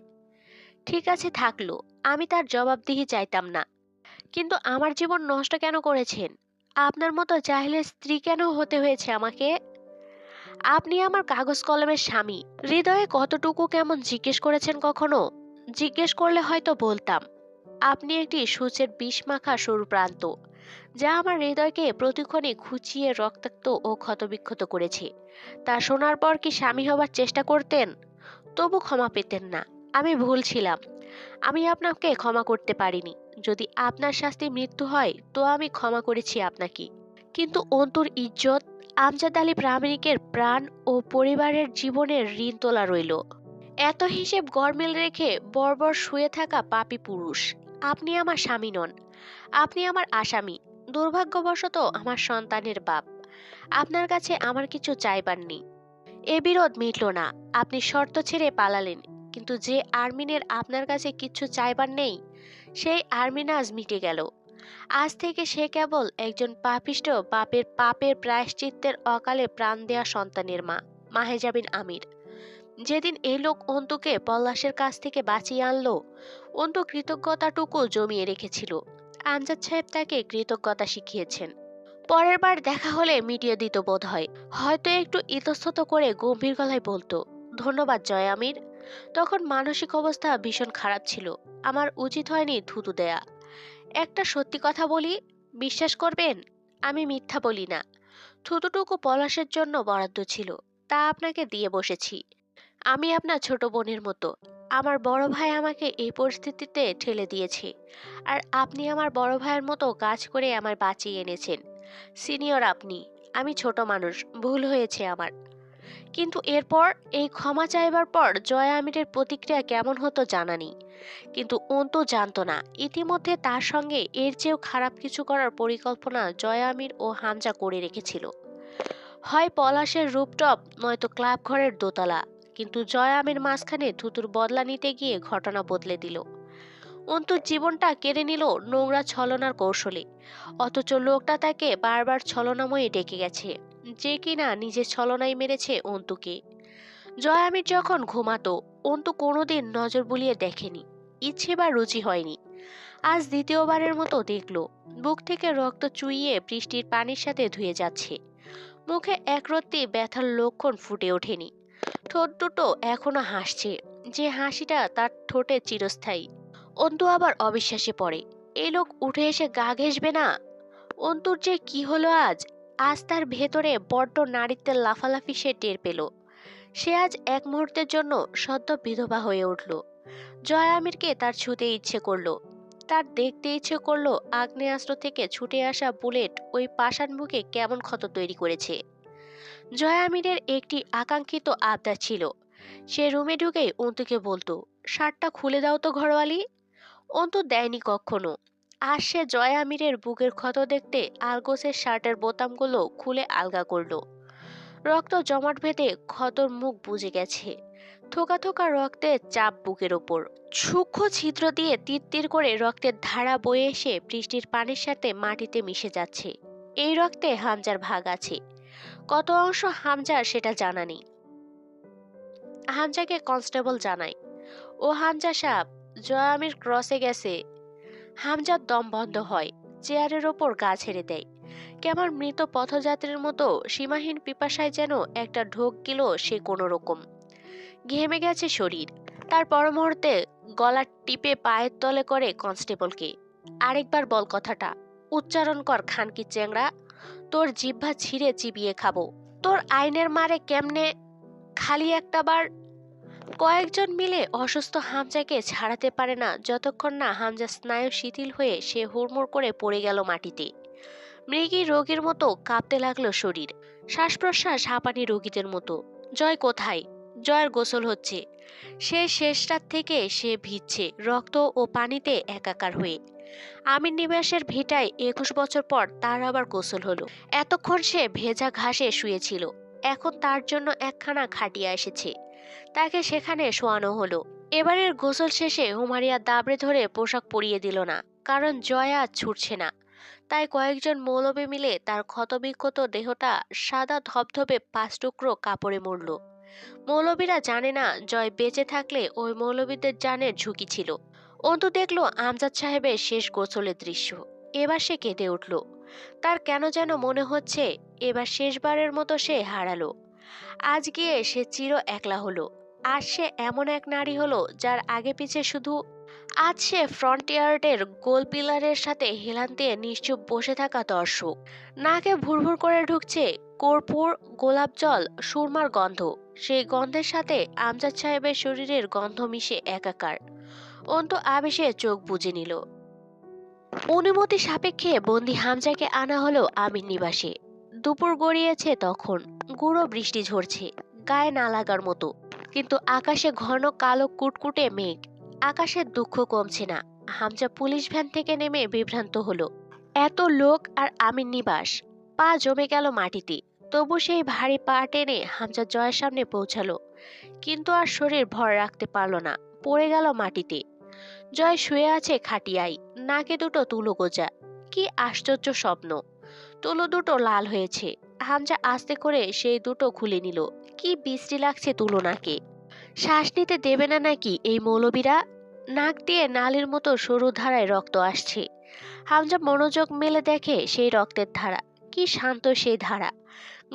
ঠিক আছে, থাকলো, আমি তার জবাবদিহি চাইতাম না। কিন্তু আমার জীবন নষ্ট কেন করেছেন? আপনার মতো জাহিলের স্ত্রী কেন হতে হয়েছে আমাকে? আপনি আমার কাগজ কলমের স্বামী। হৃদয়ে কতটুকু কেমন জিজ্ঞেস করেছেন কখনো? জিজ্ঞেস করলে হয়তো বলতাম। আপনি একটি সূচের বিষ মাখা সরু প্রান্ত, যা আমার হৃদয়কে প্রতিক্ষণে খুঁচিয়ে রক্তাক্ত ও ক্ষতবিক্ষত করেছে। তা শোনার পর কি স্বামী হবার চেষ্টা করতেন? তবু ক্ষমা পেতেন না। আমি ভুল ছিলাম। আমি আপনাকে ক্ষমা করতে পারিনি। যদি আপনার শাস্তি মৃত্যু হয়, তো আমি ক্ষমা করেছি আপনাকে। কিন্তু অন্তুর ইজ্জত, আমজাদ আলী প্রামাণিকের প্রাণ ও পরিবারের জীবনের ঋণ তোলা রইল। এত হিসেব গরমিল রেখে বর্বর শুয়ে থাকা পাপী পুরুষ। আপনি আমার স্বামী নন, আপনি আমার আসামি। দুর্ভাগ্যবশত আমার সন্তানের বাপ। আপনার কাছে আমার কিছু চাইবার নেই। এ বিরোধ মিটল না। আপনি শর্ত ছেড়ে পালালেন। কিন্তু যে আর্মিনের আপনার কাছে কিচ্ছু চাইবার নেই, সেই আর্মিন আজ মিটে গেল। আজ থেকে সে কেবল একজন পাপিষ্ঠ বাপের পাপের প্রায়শ্চিত্তের অকালে প্রাণ দেয়া সন্তানের মা, মাহেজাবিন আমির। যেদিন এই লোক অন্তুকে পলাশের কাছ থেকে বাঁচিয়ে আনলো, অন্তু কৃতজ্ঞতাটুকু জমিয়ে রেখেছিল। আমজাদ সাহেব তাকে কৃতজ্ঞতা শিখিয়েছেন। পরের বার দেখা হলে মিটিয়ে দিত বোধ হয়। হয়তো একটু ইতস্তত করে গম্ভীর গলায় বলতো, ধন্যবাদ জয় আমির। তখন মানসিক অবস্থা ভীষণ খারাপ ছিল। আমার উচিত হয়নি থুতু দেয়া। একটা সত্যি কথা বলি, বিশ্বাস করবেন? আমি মিথ্যা বলি না। থুতুটুকু পলাশের জন্য বরাদ্দ ছিল, তা আপনাকে দিয়ে বসেছি। আমি আপনার ছোট বোনের মতো। আমার বড় ভাই আমাকে এই পরিস্থিতিতে ঠেলে দিয়েছে, আর আপনি আমার বড় ভাইয়ের মতো কাজ করে আমায় বাঁচিয়ে এনেছেন। সিনিয়র আপনি, আমি ছোট মানুষ, ভুল হয়েছে আমার। কিন্তু এরপর, এই ক্ষমা চাইবার পর জয়া আমিরের প্রতিক্রিয়া কেমন হতো জানা নেই। কিন্তু অন্তু জানতো না, ইতিমধ্যে তার সঙ্গে এর চেয়েও খারাপ কিছু করার পরিকল্পনা জয়া আমির ও হামজা করে রেখেছিল। হয় পলাশের রূপটপ, নয়তো ক্লাব ঘরের দোতলা। কিন্তু জয়া আমির মাঝখানে থুতুর বদলা নিতে গিয়ে ঘটনা বদলে দিল। অন্তুর জীবনটা কেড়ে নিল নোংরা ছলনার কৌশলে। অথচ লোকটা তাকে বারবার ছলনাময়ী ডেকে গেছে, যে কিনা নিজের ছলনাই মেরেছে অন্তুকে। জয়া আমির যখন ঘুমাতো, অন্তু কোনোদিন নজর বুলিয়ে দেখেনি, ইচ্ছে বা রুচি হয়নি। আজ দ্বিতীয়বারের মতো দেখলো, বুক থেকে রক্ত চুইয়ে বৃষ্টির পানির সাথে ধুয়ে যাচ্ছে। মুখে একরত্তি ব্যথার লক্ষণ ফুটে ওঠেনি। ঠোঁট দুটো এখনো হাসছে, যে হাসিটা তার ঠোঁটে চিরস্থায়ী। অন্তু আবার অবিশ্বাসে পড়ে, এই লোক উঠে এসে গা ঘেঁষবে না? অন্তুর যে কি হলো আজ! আজ তার ভেতরে বড্ড নারীত্বের লাফালাফি সে টের পেল। সে আজ এক মুহূর্তের জন্য সদ্য বিধবা হয়ে উঠল। জয়া আমিরকে তার ছুঁতে ইচ্ছে করলো, তার দেখতে ইচ্ছে করলো আগ্নেয়াস্ত্র থেকে ছুটে আসা বুলেট ওই পাষাণ মুখে কেমন ক্ষত তৈরি করেছে। জয়া আমিরের একটি আকাঙ্ক্ষিত আবদার ছিল, সে রুমে ঢুকেই অন্তুকে বলতো, শার্টটা খুলে দাও তো ঘরওয়ালি। অন্তু দেয়নি কখনো। আর সে জয়া আমিরের বুকের ক্ষত দেখতে আলগোসের শার্টের বোতামগুলো খুলে আলগা করলো। রক্ত জমাট বেঁধে ক্ষতর মুখ বুজে গেছে। থোকা থোকা রক্তের চাপ বুকের ওপর। সূক্ষ্ম ছিদ্র দিয়ে তির করে রক্তের ধারা বয়ে এসে বৃষ্টির পানির সাথে মাটিতে মিশে যাচ্ছে। এই রক্তে হামজার ভাগ আছে। কত অংশ হামজার সেটা জানা নেই। হামজাকে কনস্টেবল জানায়, ও হামজা সাহেব, জয়া আমির ক্রসে গেছে। হামজার দম বন্ধ হয়, চেয়ারের ওপর গা ছেড়ে দেয়। কেমন মৃত পথযাত্রীর মতো সীমাহীন পিপাসায় যেন একটা ঢোক গেল সে কোনো রকম। ঘেমে গেছে শরীর। তার পর মুহূর্তে গলা টিপে পায়ের তলে করে কনস্টেবলকে, আরেকবার বল কথাটা, উচ্চারণ কর খানকি চ্যাংড়া, তোর জিহ্বা ছিঁড়ে চিবিয়ে খাবো। তোর আইনের মারে কেমনে, খালি একটা বার। কয়েকজন মিলে অসুস্থ হামজাকে ছাড়াতে পারে না যতক্ষণ না হামজা স্নায়ু শিথিল হয়ে সে হুড়মুড় করে পড়ে গেল মাটিতে। মৃগী রোগীর মতো কাঁপতে লাগলো শরীর, শ্বাস প্রশ্বাস হাঁপানি রোগীদের মতো। জয় কোথায়? জয়ের গোসল হচ্ছে। সে শেষ রাত থেকে সে ভিজছে রক্ত ও পানিতে একাকার হয়ে। আমির নিবাসের ভিটায় 21 বছর পর তার আবার গোসল হলো। এতক্ষণ সে ভেজা ঘাসে শুয়েছিল, এখন তার জন্য একখানা খাটিয়া এসেছে, তাকে সেখানে শোয়ানো হলো। এবারের গোসল শেষে হুমারিয়া দাবড়ে ধরে পোশাক পরিয়ে দিল না, কারণ জয় আজ ছুটছে না। তাই কয়েকজন মৌলবি মিলে তার ক্ষতবিক্ষত দেহটা সাদা ধবধবে 5 টুকরো কাপড়ে মুড়ল। মৌলবীরা জানে না জয় বেঁচে থাকলে ওই মৌলবীদের জানের ঝুঁকি ছিল। অন্তু দেখলো আমজাদ সাহেবের শেষ গোসলের দৃশ্য। এবার সে কেঁদে উঠল। তার কেন যেন মনে হচ্ছে এবার শেষবারের মতো সে হারালো। আজ গিয়ে সে চির একলা হলো। আজ সে এমন এক নারী হলো যার আগে পিছে শুধু। আজ সে ফ্রন্টিয়ার্ডের গোল পিলারের সাথে হেলান দিয়ে নিশ্চুপ বসে থাকা দর্শক। নাকে ভুরভুর করে ঢুকছে কর্পূর, গোলাপ জল, সুরমার গন্ধ। সেই গন্ধের সাথে আমজাদ সাহেবের শরীরের গন্ধ মিশে একাকার। অন্তু আবেশে চোখ বুজে নিল। অনুমতি সাপেক্ষে বন্দি হামজাকে আনা হলো আমির নিবাসে। দুপুর গড়িয়েছে তখন, গুঁড়ো বৃষ্টি ঝরছে গায়ে না লাগার মতো, কিন্তু আকাশে ঘন কালো কুটকুটে মেঘ। আকাশের দুঃখ কমছে না। হামজা পুলিশ ভ্যান থেকে নেমে বিভ্রান্ত হলো। এত লোক আর আমির নিবাস, পা জমে গেল মাটিতে। তবু সেই ভারী পা টেনে হামজা জয়ের সামনে পৌঁছালো, কিন্তু আর শরীর ভর রাখতে পারল না, পড়ে গেল মাটিতে। জয় শুয়ে আছে খাটিয়ায়, নাকে দুটো তুলো গোজা। কি আশ্চর্য স্বপ্ন! তুলো দুটো লাল হয়েছে। হামজা আস্তে করে সেই দুটো খুলে নিল। কি বিশ্রী লাগছে তুলো নাকে। শ্বাস নিতে দেবে না নাকি এই মৌলবীরা? নাক দিয়ে নালীর মতো সরু ধারায় রক্ত আসছে। হামজা মনোযোগ মেলে দেখে সেই রক্তের ধারা। কি শান্ত সেই ধারা!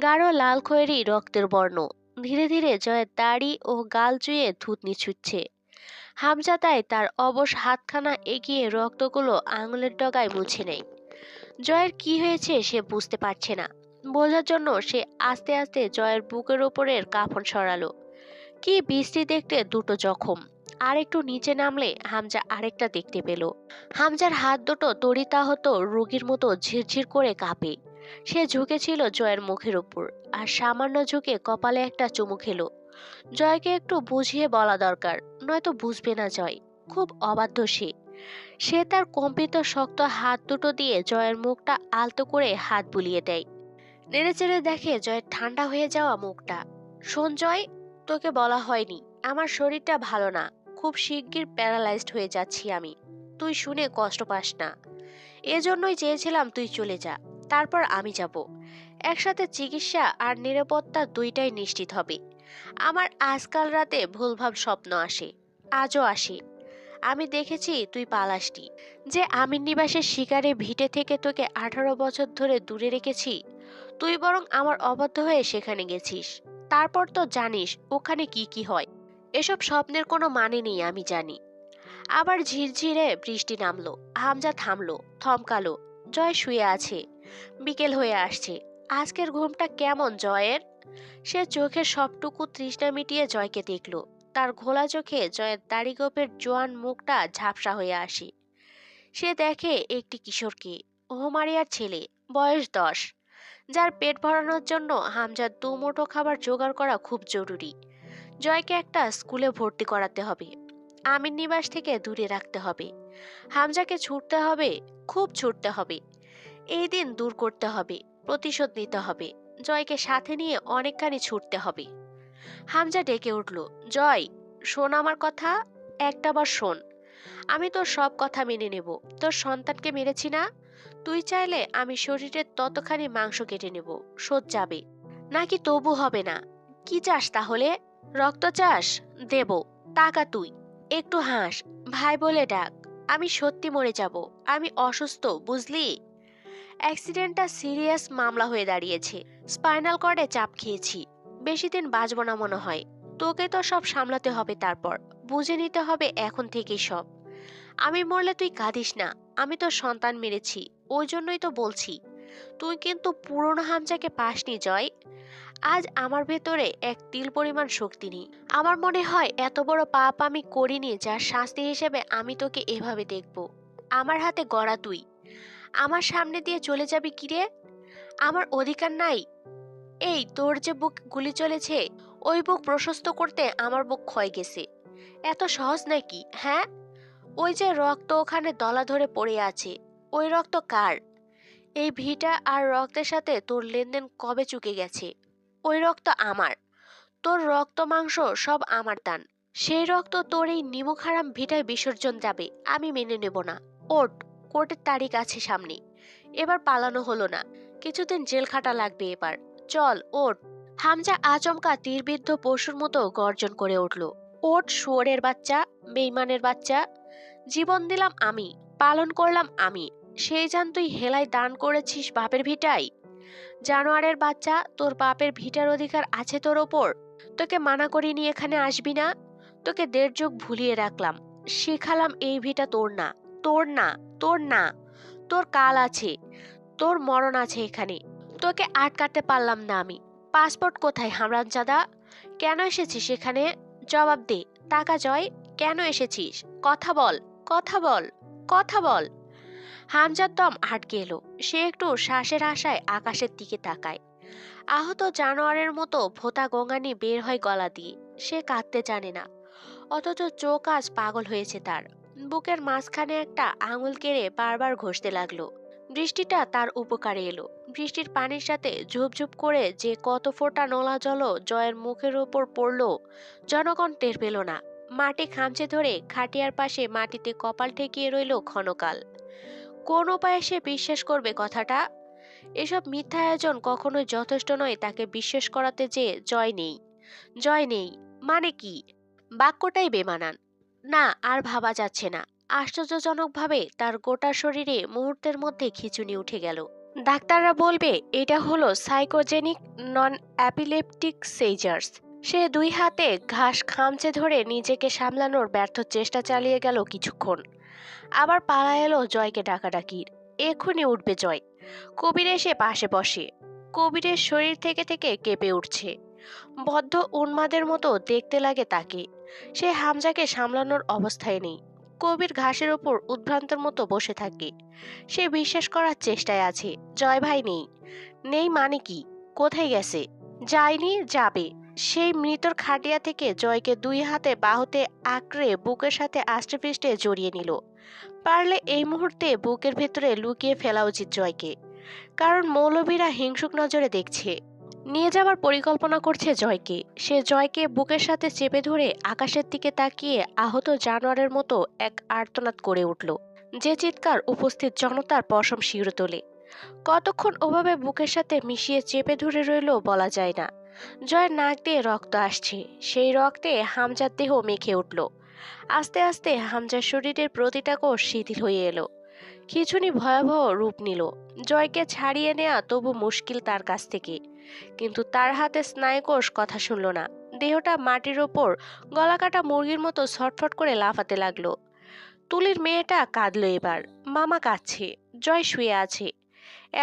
গাঢ় লাল খয়েরি রক্তের বর্ণ। ধীরে ধীরে জয়ের দাড়ি ও গাল চুয়ে থুতনি ছুটছে। হামজা তাই তার অবশ হাতখানা এগিয়ে রক্তগুলো আঙুলের ডগায় মুছে নেয়। জয়ের কি হয়েছে সে বুঝতে পারছে না। বোঝার জন্য সে আস্তে আস্তে জয়ের বুকের ওপরের কাফন সরালো। কি বিশ্রী দেখতে দুটো জখম। আর একটু নিচে নামলে হামজা আরেকটা দেখতে পেল। হামজার হাত দুটো তড়িতাহত রোগীর মতো ঝিরঝির করে কাঁপে। সে ঝুঁকেছিল জয়ের মুখের উপর, আর সামান্য ঝুঁকে কপালে একটা চুমু খেলো। জয়কে একটু বুঝিয়ে বলা দরকার, নয়তো বুঝবে না জয়। খুব অবাধ্য সে। সে তার কম্পিত শক্ত হাত দুটো দিয়ে জয়ের মুখটা আলতো করে হাত বুলিয়ে দেয়। নেড়েচেড়ে দেখে জয়ের ঠান্ডা হয়ে যাওয়া মুখটা। শোন জয়, তোকে বলা হয়নি, আমার শরীরটা ভালো না। খুব শিগগির প্যারালাইজড হয়ে যাচ্ছি আমি। তুই শুনে কষ্ট পাস না। এজন্যই চেয়েছিলাম তুই চলে যা, তারপর আমি যাব। একসাথে চিকিৎসা আর নিরাপত্তা দুইটাই নিশ্চিত হবে। আমার আজকাল রাতে ভুলভাব স্বপ্ন আসে, আজও আসে। আমি দেখেছি তুই পালাসনি। যে আমির নিবাসের শিকারে ভিটে থেকে তোকে 18 বছর ধরে দূরে রেখেছি, তুই বরং আমার অবাধ্য হয়ে সেখানে গেছিস। তারপর তো জানিস ওখানে কি কি হয়। এসব স্বপ্নের কোনো মানে নেই আমি জানি। আবার ঝিরঝিরে বৃষ্টি নামলো। হামজা থামলো, থমকালো। জয় শুয়ে আছে। বিকেল হয়ে আসছে। আজকের ঘুমটা কেমন জয়ের? সে চোখের সবটুকু তৃষ্ণা মিটিয়ে জয়কে দেখল। তার ঘোলা চোখে জয়ের দাড়িগোপের জোয়ান মুখটা ঝাপসা হয়ে আসে। সে দেখে একটি কিশোরকে, ওহমারিয়ার ছেলে, বয়স 10, যার পেট ভরানোর জন্য হামজার দুমুঠো খাবার জোগাড় করা খুব জরুরি। জয়কে একটা স্কুলে ভর্তি করাতে হবে। আমির নিবাস থেকে দূরে রাখতে হবে। হামজাকে ছুটতে হবে, খুব ছুটতে হবে। এই দিন দূর করতে হবে, প্রতিশোধ নিতে হবে। জয়কে সাথে নিয়ে অনেকখানি ছুটতে হবে। হামজা ডেকে উঠল, জয়, শোন আমার কথা, একটাবার শোন। আমি তোর সব কথা মেনে নেব। তোর সন্তানকে মেরেছি না? তুই চাইলে আমি শরীরের ততখানি মাংস কেটে নেব, শোধ যাবে। নাকি তবু হবে না? কি চাস তাহলে? রক্ত চাস? দেব। টাকা তুই। একটু হাস, ভাই বলে ডাক। আমি সত্যি মরে যাব। আমি অসুস্থ, বুঝলি? অ্যাক্সিডেন্টটা সিরিয়াস মামলা হয়ে দাঁড়িয়েছে। স্পাইনাল কর্ডে চাপ খেয়েছি। বেশি দিন বাঁচব না মনে হয়। তোকে তো সব সামলাতে হবে, তারপর বুঝে নিতে হবে এখন থেকেই সব। আমি মরলে তুই কাঁদিস না। আমি তোর সন্তান মেরেছি, ওই জন্যই তো বলছি। তুই কিন্তু পুরনো হামজাকে পাসনি জয়। আজ আমার ভেতরে এক তিল পরিমাণ শক্তি নেই। আমার মনে হয় এত বড় পাপ আমি করিনি যার শাস্তি হিসেবে আমি তোকে এভাবে দেখব। আমার হাতে গড়া তুই আমার সামনে দিয়ে চলে যাবি কিরে? আমার অধিকার নাই? এই তোর যে বুক গুলি চলেছে, ওই বুক প্রশস্ত করতে আমার বুক ক্ষয় গেছে। এত সহজ নাকি? হ্যাঁ, ওই যে রক্ত ওখানে দলা ধরে পড়ে আছে, ওই রক্ত কার? এই ভিটা আর রক্তের সাথে তোর লেনদেন কবে চুকে গেছে? ওই রক্ত আমার। তোর রক্ত মাংস সব আমার দান। সেই রক্ত তোর এই নিমক হারাম ভিটায় বিসর্জন যাবে, আমি মেনে নেব না। ওঠ, কোর্টের তারিখ আছে সামনে। এবার পালানো হলো না, কিছুদিন জেল খাটা লাগবে এবার। চল ওঠ। হামজা আচমকা তীরবিদ্ধ পশুর মতো গর্জন করে উঠল। ওঠ শুয়োরের বাচ্চা, বেইমানের বাচ্চা। জীবন দিলাম আমি, পালন করলাম আমি, সেই জান তুই হেলায় দান করেছিস বাপের ভিটায়। জানোয়ারের বাচ্চা, তোর বাপের ভিটার অধিকার আছে তোর ওপর। তোকে মানা করিনি এখানে আসবি না। তোকে 1.5 যুগ ভুলিয়ে রাখলাম, শিখালাম এই ভিটা তোর না, তোর না, তোর না। তোর কাল আছে, তোর মরণ আছে এখানে। তোকে আটকাতে পারলাম না আমি। পাসপোর্ট কোথায় হারামজাদা? কেন এসেছিস এখানে? জবাব দে। টাকা জয়, কেন এসেছিস? কথা বল, কথা বল, কথা বল। হামজার দম আটকে এলো। সে একটু শ্বাসের আশায় আকাশের দিকে তাকায়। আহত জানোয়ারের মতো ভোঁতা গঙ্গানি বের হয় গলা দিয়ে। সে কাঁদতে জানে না, অথচ চোখ আজ পাগল হয়েছে তার। বুকের মাঝখানে একটা আঙুল কেড়ে বারবার ঘষতে লাগলো। বৃষ্টিটা তার উপকারে এলো। বৃষ্টির পানির সাথে ঝুপঝুপ করে যে কত ফোঁটা নোলা জল জয়ের মুখের উপর পড়ল, জনগণ টের পেল না। মাটি খামচে ধরে খাটিয়ার পাশে মাটিতে কপাল ঠেকিয়ে রইল ক্ষণকাল। কোন উপায়ে সে বিশ্বাস করবে কথাটা? এসব মিথ্যা আয়োজন কখনোই যথেষ্ট নয় তাকে বিশ্বাস করাতে যে জয় নেই। জয় নেই মানে কি? বাক্যটাই বেমানান। না, আর ভাবা যাচ্ছে না। আশ্চর্যজনকভাবে তার গোটা শরীরে মুহূর্তের মধ্যে খিঁচুনি উঠে গেল। ডাক্তাররা বলবে এটা হলো সাইকোজেনিক নন অ্যাপিলেপটিক সেইজার্স। সে 2 হাতে ঘাস খামচে ধরে নিজেকে সামলানোর ব্যর্থ চেষ্টা চালিয়ে গেল কিছুক্ষণ। আবার পালা এলো জয়কে ডাকাডাকির। এক্ষুনি উঠবে জয়। কবির এসে পাশে বসে। কবিরের শরীর থেকে থেকে কেঁপে উঠছে। বদ্ধ উন্মাদের মতো দেখতে লাগে তাকে। সে হামজাকে সামলানোর অবস্থায় নেই। কবির ঘাসের ওপর উদ্ভ্রান্তের মতো বসে থাকে। সে বিশ্বাস করার চেষ্টায় আছে জয় ভাই নেই। নেই মানে কি? কোথায় গেছে? যায়নি, যাবে। সেই মৃতর খাটিয়া থেকে জয়কে 2 হাতে বাহুতে আঁকড়ে বুকের সাথে আষ্টেপৃষ্টে জড়িয়ে নিল। পারলে এই মুহূর্তে বুকের ভেতরে লুকিয়ে ফেলা উচিত জয়কে, কারণ মৌলবীরা হিংসুক নজরে দেখছে। নিয়ে যাওয়ার পরিকল্পনা করছে জয়কে। সে জয়কে বুকের সাথে চেপে ধরে আকাশের দিকে তাকিয়ে আহত জানোয়ারের মতো এক আর্তনাদ করে উঠল, যে চিৎকার উপস্থিত জনতার পশম শিউরে তোলে। কতক্ষণ ওভাবে বুকের সাথে মিশিয়ে চেপে ধরে রইল বলা যায় না। জয়ের নাক দিয়ে রক্ত আসছে। সেই রক্তে হামজার দেহ মেখে উঠল। আস্তে আস্তে হামজার শরীরের প্রতিটা কোষ শিথিল হয়ে এলো। খিঁচুনি ভয়াবহ রূপ নিল। জয়কে ছাড়িয়ে নেওয়া তবু মুশকিল তার কাছ থেকে, কিন্তু তার হাতে স্নায়ুকোষ কথা শুনল না। দেহটা মাটির ওপর গলাকাটা মুরগির মতো ছটফট করে লাফাতে লাগলো। তুলির মেয়েটা কাঁদলো এবার। মামা কাঁদছে, জয় শুয়ে আছে।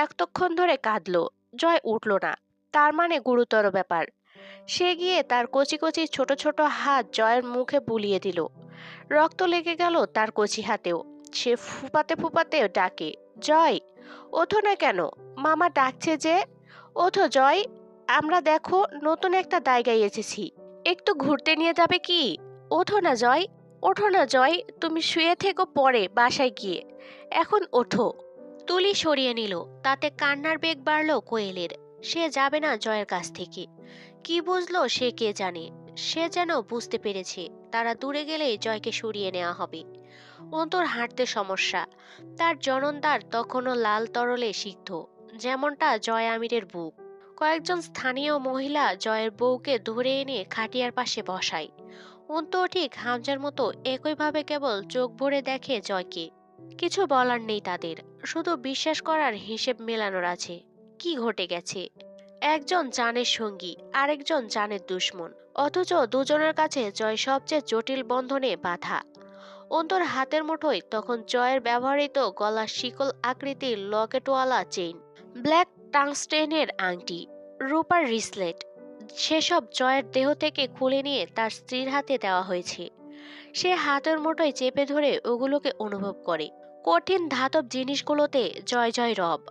এতক্ষণ ধরে কাঁদলো, জয় উঠল না। তার মানে গুরুতর ব্যাপার। সে গিয়ে তার কচি কচি ছোট ছোট হাত জয়ের মুখে বুলিয়ে দিল। রক্ত লেগে গেল তার কচি হাতেও। সে ফুপাতে ফুপাতে ডাকে, জয় ওঠো না কেন? মামা ডাকছে যে। ওঠো জয়, আমরা দেখো নতুন একটা জায়গায় এসেছি। একটু ঘুরতে নিয়ে যাবে কি? ওঠো না জয়, ওঠো না জয়, তুমি শুয়ে থেকো পরে বাসায় গিয়ে, এখন ওঠো। তুলি সরিয়ে নিল। তাতে কান্নার বেগ বাড়ল কোয়েলের। সে যাবে না জয়ের কাছ থেকে। কি বুঝলো সে কে জানে। সে যেন বুঝতে পেরেছে তারা দূরে গেলেই জয়কে সরিয়ে নেওয়া হবে। অন্তর হাঁটতে সমস্যা। তার জননদ্বার তখনও লাল তরলে সিদ্ধ, যেমনটা জয় আমিরের বুক। কয়েকজন স্থানীয় মহিলা জয়ের বউকে ধরে এনে খাটিয়ার পাশে বসায়। অন্তর ঠিক হামজার মতো একইভাবে কেবল চোখ ভরে দেখে জয়কে। কিছু বলার নেই তাদের, শুধু বিশ্বাস করার হিসেব মেলানোর আছে। কি ঘটে গেছে? একজন জানের সঙ্গী, আরেকজন জানের দুশ্মন, অথচ দুজনের কাছে জয় সবচেয়ে জটিল বন্ধনে বাঁধা। অন্তর হাতের মুঠোয় তখন জয়ের ব্যবহৃত গলার শিকল আকৃতির লকেটওয়ালা চেইন, ব্ল্যাক টাংস্টেনের আংটি। রূপার রিসলেট সেসব জয়ের দেহ থেকে খুলে নিয়ে তার স্ত্রীর হাতে দেওয়া হয়েছে। সে হাতের মুঠোয় চেপে ধরে ওগুলোকে অনুভব করে। কঠিন ধাতব জিনিসগুলোতে জয় জয় রব।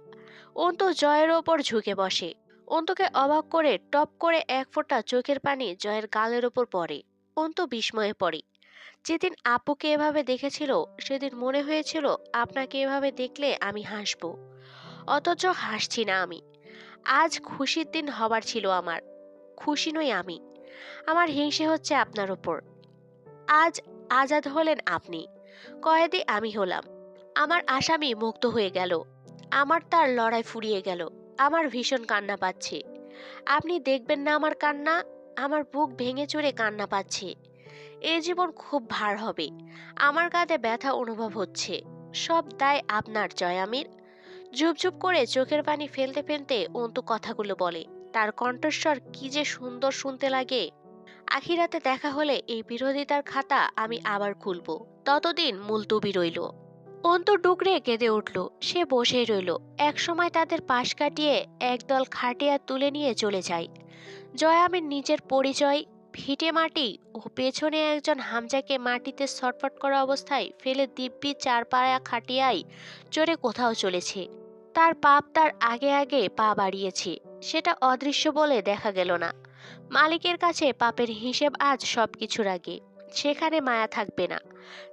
অন্তু জয়ের ওপর ঝুঁকে বসে। অন্তুকে অবাক করে টপ করে এক ফোঁটা চোখের পানি জয়ের গালের ওপর পড়ে। অন্তু বিস্ময়ে পড়ে। যেদিন আপুকে এভাবে দেখেছিল সেদিন মনে হয়েছিল আপনাকে এভাবে দেখলে আমি হাসবো, অথচ হাসছি না আমি। আজ খুশির দিন হবার ছিল আমার, খুশি নই আমি। আমার হিংসে হচ্ছে আপনার ওপর। আজ আজাদ হলেন আপনি, কয়েদি আমি হলাম। আমার আসামি মুক্ত হয়ে গেল। আমার তার লড়াই ফুরিয়ে গেল। আমার ভীষণ কান্না পাচ্ছে। আপনি দেখবেন না আমার কান্না? আমার বুক ভেঙে চুরে কান্না পাচ্ছে। এই জীবন খুব ভার হবে। আমার কাঁধে ব্যথা অনুভব হচ্ছে। সব দায় আপনার, জয়ামির। ঝুপঝুপ করে চোখের পানি ফেলতে ফেলতে অন্তু কথাগুলো বলে। তার কণ্ঠস্বর কি যে সুন্দর শুনতে লাগে। আখিরাতে দেখা হলে এই বিরোধিতার খাতা আমি আবার খুলব। ততদিন মুলতবি রইল। অন্তু ডুকরে কেঁদে উঠল। সে বসেই রইল। এক সময় তাদের পাশ কাটিয়ে একদল খাটিয়া তুলে নিয়ে চলে যায়। জয়ামির নিজের পরিচয়, ভিটে মাটি ও পেছনে একজন হামজাকে মাটিতে ছটফট করা অবস্থায় ফেলে দিব্যি চার পায়া খাটিয়ায় চড়ে কোথাও চলেছে। তার পাপ তার আগে আগে পা বাড়িয়েছে। সেটা অদৃশ্য বলে দেখা গেল না। মালিকের কাছে পাপের হিসেব আজ সবকিছুর আগে। সেখানে মায়া থাকবে না,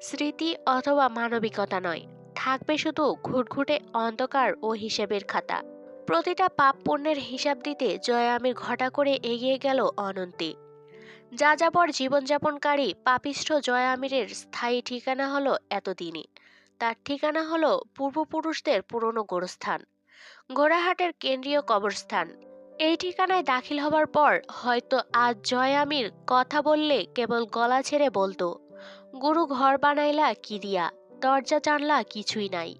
স্মৃতি অথবা মানবিকতা নয়। থাকবে শুধু ঘুটঘুটে অন্ধকার ও হিসেবের খাতা। প্রতিটা পাপ পুণ্যের হিসাব দিতে জয়ামির ঘটা করে এগিয়ে গেল অনন্তে। যাযাবর জীবনযাপনকারী পাপিষ্ঠ জয়ামিরের স্থায়ী ঠিকানা হলো এতদিনে। তার ঠিকানা হলো পূর্বপুরুষদের পুরনো গোরস্থান, ঘোড়াহাটের কেন্দ্রীয় কবরস্থান। এই ঠিকানায় দাখিল হবার পর হয়তো আজ জয়ামির কথা বললে কেবল গলা ছেড়ে বলতো, গুরু ঘর বানাইলা কি দিয়া, দরজা জানলা কিছুই নাই।